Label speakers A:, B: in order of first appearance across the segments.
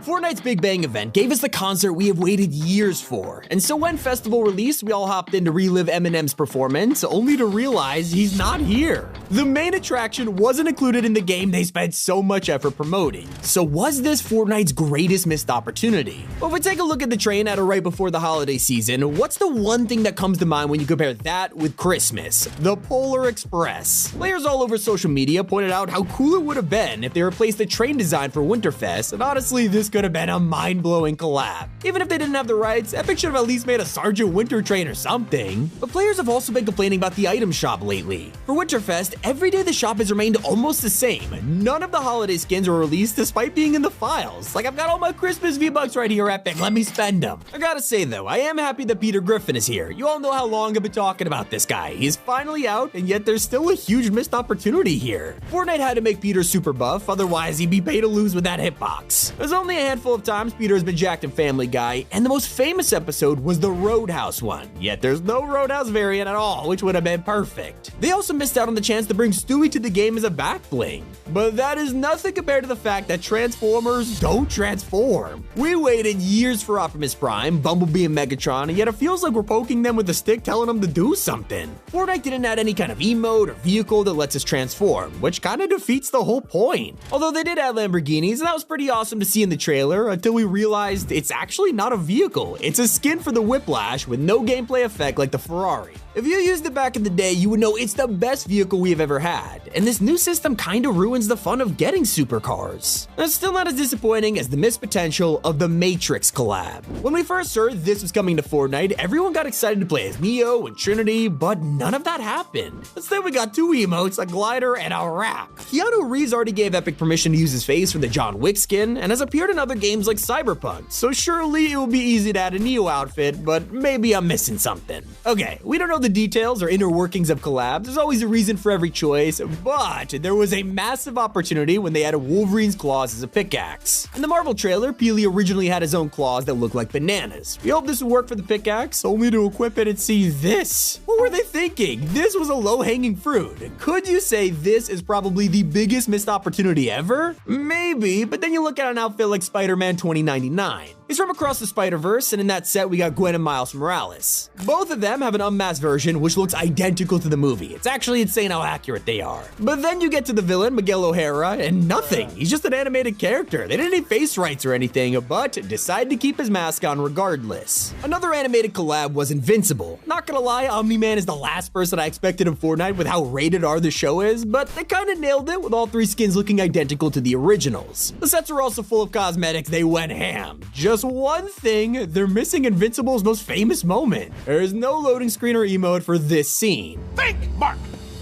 A: Fortnite's Big Bang event gave us the concert we have waited years for, and so when Festival released, we all hopped in to relive Eminem's performance, only to realize he's not here. The main attraction wasn't included in the game they spent so much effort promoting. So was this Fortnite's greatest missed opportunity? Well, if we take a look at the train at right before the holiday season, what's the one thing that comes to mind when you compare that with Christmas? The Polar Express. Players all over social media pointed out how cool it would have been if they replaced the train design for Winterfest, and honestly, this could have been a mind-blowing collab. Even if they didn't have the rights, Epic should have at least made a Sergeant Winter train or something. But players have also been complaining about the item shop lately. For Winterfest, every day the shop has remained almost the same. None of the holiday skins were released despite being in the files. Like, I've got all my Christmas V-Bucks right here, Epic, let me spend them. I gotta say though, I am happy that Peter Griffin is here. You all know how long I've been talking about this guy. He's finally out, and yet there's still a huge missed opportunity here. Fortnite had to make Peter super buff, otherwise he'd be paid to lose with that hitbox. There's only a handful of times Peter has been jacked in Family Guy, and the most famous episode was the Roadhouse one, yet there's no Roadhouse variant at all, which would have been perfect. They also missed out on the chance to bring Stewie to the game as a back bling, but that is nothing compared to the fact that Transformers don't transform. We waited years for Optimus Prime, Bumblebee, and Megatron, and yet it feels like we're poking them with a stick telling them to do something. Fortnite didn't add any kind of emote or vehicle that lets us transform, which kind of defeats the whole point. Although they did add Lamborghinis, and that was pretty awesome to see in the trailer, until we realized it's actually not a vehicle. It's a skin for the Whiplash with no gameplay effect like the Ferrari. If you used it back in the day, you would know it's the best vehicle we have ever had, and this new system kinda ruins the fun of getting supercars. It's still not as disappointing as the missed potential of the Matrix collab. When we first heard this was coming to Fortnite, everyone got excited to play as Neo and Trinity, but none of that happened. Instead, we got two emotes, a glider and a rap. Keanu Reeves already gave Epic permission to use his face for the John Wick skin, and has appeared in other games like Cyberpunk, so surely it will be easy to add a Neo outfit, but maybe I'm missing something. Okay, we don't know the details or inner workings of collabs. There's always a reason for every choice, but there was a massive opportunity when they added Wolverine's claws as a pickaxe. In the Marvel trailer, Peely originally had his own claws that looked like bananas. We hope this would work for the pickaxe, only to equip it and see this. What were they thinking? This was a low-hanging fruit. Could you say this is probably the biggest missed opportunity ever? Maybe, but then you look at an outfit like Spider-Man 2099. He's from across the Spider-Verse, and in that set we got Gwen and Miles Morales. Both of them have an unmasked version which looks identical to the movie. It's actually insane how accurate they are. But then you get to the villain, Miguel O'Hara, and nothing. He's just an animated character. They didn't need face rights or anything, but decided to keep his mask on regardless. Another animated collab was Invincible. Not gonna lie, Omni-Man is the last person I expected in Fortnite with how rated R the show is, but they kinda nailed it with all three skins looking identical to the originals. The sets are also full of cosmetics. They went ham. Just one thing, they're missing Invincible's most famous moment. There is no loading screen or emote for this scene.
B: Think, Mark!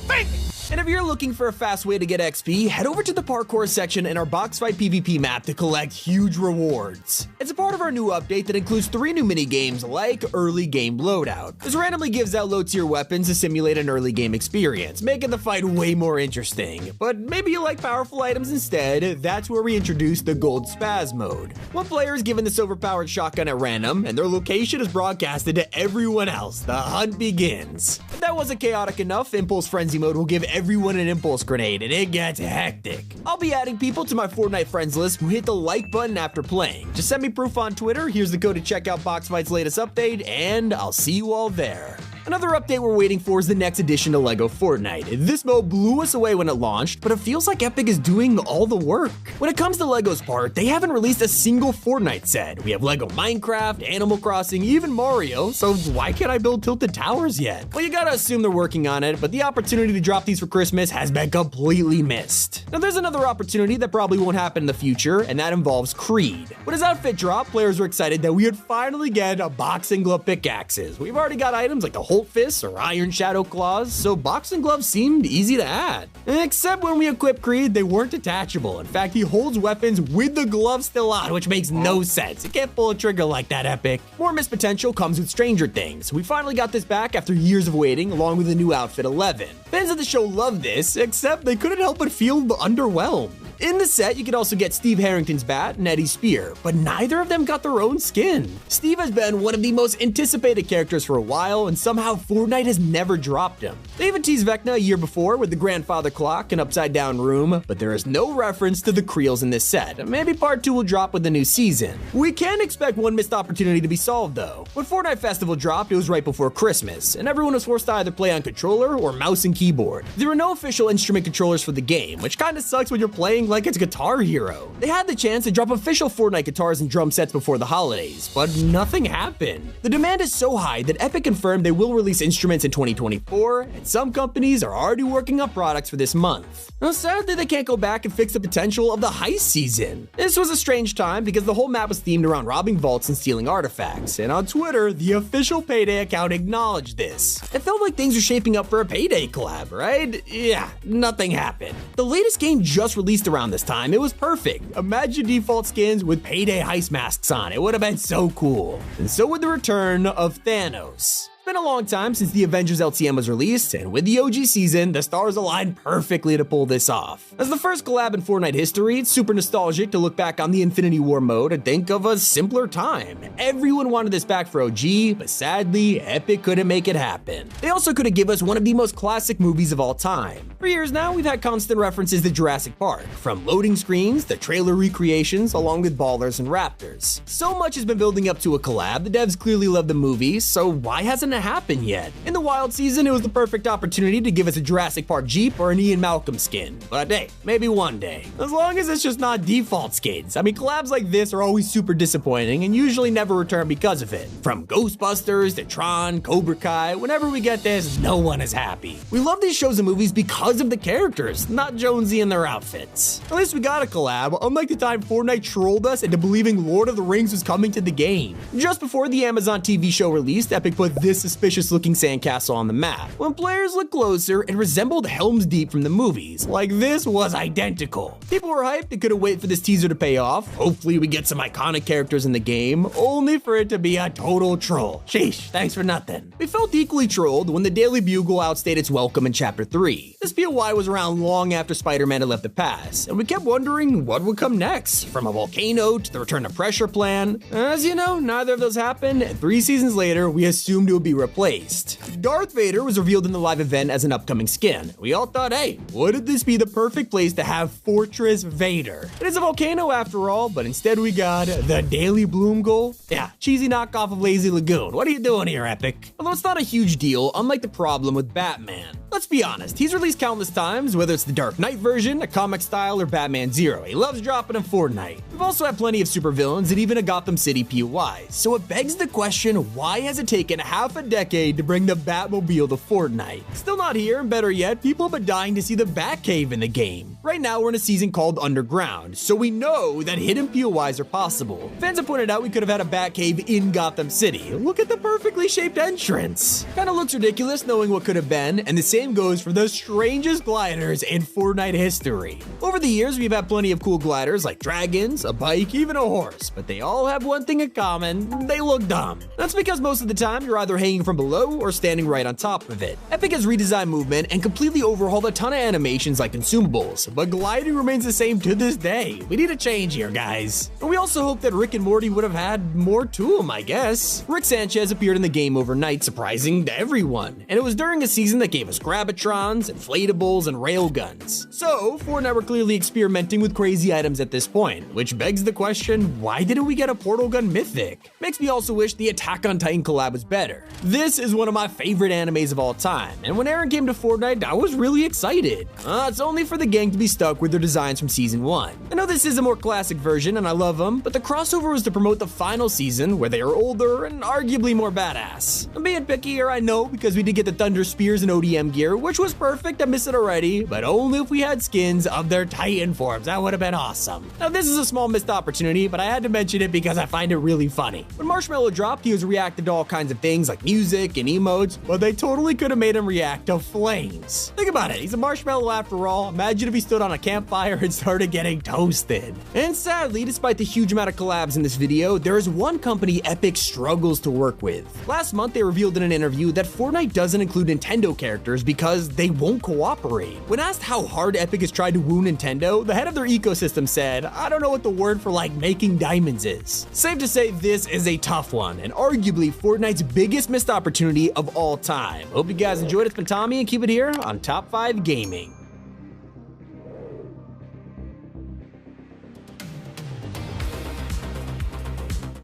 B: Think!
A: And if you're looking for a fast way to get XP, head over to the parkour section in our box fight PvP map to collect huge rewards. It's a part of our new update that includes 3 new mini games like early game loadout. This randomly gives out low tier weapons to simulate an early game experience, making the fight way more interesting. But maybe you like powerful items instead, that's where we introduce the gold spaz mode. One player is given this overpowered shotgun at random, and their location is broadcasted to everyone else. The hunt begins. If that wasn't chaotic enough, Impulse Frenzy mode will give everyone an impulse grenade, and it gets hectic. I'll be adding people to my Fortnite friends list who hit the like button after playing. Just send me proof on Twitter, here's the code to check out Boxfight's latest update, and I'll see you all there. Another update we're waiting for is the next addition to LEGO Fortnite. This mode blew us away when it launched, but it feels like Epic is doing all the work. When it comes to LEGO's part, they haven't released a single Fortnite set. We have LEGO Minecraft, Animal Crossing, even Mario, so why can't I build Tilted Towers yet? Well, you gotta assume they're working on it, but the opportunity to drop these for Christmas has been completely missed. Now there's another opportunity that probably won't happen in the future, and that involves Creed. When his outfit dropped, players were excited that we would finally get a boxing glove pickaxes. We've already got items like the Holt Fists or Iron Shadow Claws, so boxing gloves seemed easy to add. Except when we equipped Creed, they weren't detachable. In fact, he holds weapons with the glove still on, which makes no sense. You can't pull a trigger like that, Epic. More missed potential comes with Stranger Things. We finally got this back after years of waiting, along with the new outfit 11. Fans of the show love this, except they couldn't help but feel underwhelmed. In the set, you could also get Steve Harrington's bat and Eddie's spear, but neither of them got their own skin. Steve has been one of the most anticipated characters for a while, and somehow Fortnite has never dropped him. They even teased Vecna a year before with the grandfather clock and upside down room, but there is no reference to the Creels in this set. Maybe part 2 will drop with the new season. We can expect one missed opportunity to be solved though. When Fortnite Festival dropped, it was right before Christmas, and everyone was forced to either play on controller or mouse and keyboard. There were no official instrument controllers for the game, which kinda sucks when you're playing like it's Guitar Hero. They had the chance to drop official Fortnite guitars and drum sets before the holidays, but nothing happened. The demand is so high that Epic confirmed they will release instruments in 2024, and some companies are already working on products for this month. Now, sadly, they can't go back and fix the potential of the heist season. This was a strange time because the whole map was themed around robbing vaults and stealing artifacts, and on Twitter, the official Payday account acknowledged this. It felt like things were shaping up for a Payday collab, right? Yeah, nothing happened. The latest game just released around this time. It was perfect. Imagine default skins with Payday heist masks on. It would have been so cool. And so would the return of Thanos. It's been a long time since the Avengers LTM was released, and with the OG season, the stars aligned perfectly to pull this off. As the first collab in Fortnite history, it's super nostalgic to look back on the Infinity War mode and think of a simpler time. Everyone wanted this back for OG, but sadly, Epic couldn't make it happen. They also couldn't give us one of the most classic movies of all time. For years now, we've had constant references to Jurassic Park, from loading screens to trailer recreations, along with ballers and raptors. So much has been building up to a collab, the devs clearly love the movie, so why hasn't it happened yet? In the Wild season, it was the perfect opportunity to give us a Jurassic Park Jeep or an Ian Malcolm skin. But hey, maybe one day. As long as it's just not default skins. I mean, collabs like this are always super disappointing and usually never return because of it. From Ghostbusters to Tron, Cobra Kai, whenever we get this, no one is happy. We love these shows and movies because of the characters, not Jonesy and their outfits. At least we got a collab, unlike the time Fortnite trolled us into believing Lord of the Rings was coming to the game. Just before the Amazon TV show released, Epic put this suspicious looking sandcastle on the map. When players looked closer, it resembled Helm's Deep from the movies. Like, this was identical. People were hyped and couldn't wait for this teaser to pay off. Hopefully we get some iconic characters in the game, only for it to be a total troll. Sheesh, thanks for nothing. We felt equally trolled when the Daily Bugle outstayed its welcome in Chapter 3. This POI was around long after Spider-Man had left the past, and we kept wondering what would come next, from a volcano to the return to pressure plan. As you know, neither of those happened, and 3 seasons later, we assumed it would be replaced. Darth Vader was revealed in the live event as an upcoming skin. We all thought, hey, wouldn't this be the perfect place to have Fortress Vader? It is a volcano after all, but instead we got the Daily Bloom Goal. Yeah, cheesy knockoff of Lazy Lagoon. What are you doing here, Epic? Although it's not a huge deal, unlike the problem with Batman. Let's be honest, he's released countless times, whether it's the Dark Knight version, a comic style, or Batman Zero. He loves dropping in Fortnite. We've also had plenty of supervillains and even a Gotham City POI, so it begs the question, why has it taken half a decade to bring the Batmobile to Fortnite? Still not here, and better yet, people have been dying to see the Batcave in the game. Right now, we're in a season called Underground, so we know that hidden POIs are possible. Fans have pointed out we could have had a Batcave in Gotham City. Look at the perfectly shaped entrance. Kinda looks ridiculous knowing what could have been, and the same goes for the strangest gliders in Fortnite history. Over the years, we've had plenty of cool gliders like dragons, a bike, even a horse, but they all have one thing in common: they look dumb. That's because most of the time, you're either hanging from below or standing right on top of it. Epic has redesigned movement and completely overhauled a ton of animations like consumables, but gliding remains the same to this day. We need a change here, guys. And we also hope that Rick and Morty would have had more to them, I guess. Rick Sanchez appeared in the game overnight, surprising to everyone, and it was during a season that gave us Gravitrons, inflatables, and railguns. So, Fortnite were clearly experimenting with crazy items at this point, which begs the question, why didn't we get a portal gun mythic? Makes me also wish the Attack on Titan collab was better. This is one of my favorite animes of all time, and when Aaron came to Fortnite, I was really excited. It's only for the gang to be stuck with their designs from Season 1. I know this is a more classic version, and I love them, but the crossover was to promote the final season, where they are older and arguably more badass. I'm being picky here, I know, because we did get the Thunder Spears and ODM gear, which was perfect, I missed it already, but only if we had skins of their Titan forms. That would have been awesome. Now, this is a small missed opportunity, but I had to mention it because I find it really funny. When Marshmallow dropped, he was reacting to all kinds of things like music and emotes, but they totally could have made him react to flames. Think about it, he's a marshmallow after all. Imagine if he stood on a campfire and started getting toasted. And sadly, despite the huge amount of collabs in this video, there is one company Epic struggles to work with. Last month, they revealed in an interview that Fortnite doesn't include Nintendo characters because they won't cooperate. When asked how hard Epic has tried to woo Nintendo, the head of their ecosystem said, "I don't know what the word for like making diamonds is." Safe to say this is a tough one, and arguably Fortnite's biggest missed opportunity of all time. Hope you guys enjoyed. It's been Tommy, and keep it here on Top 5 Gaming.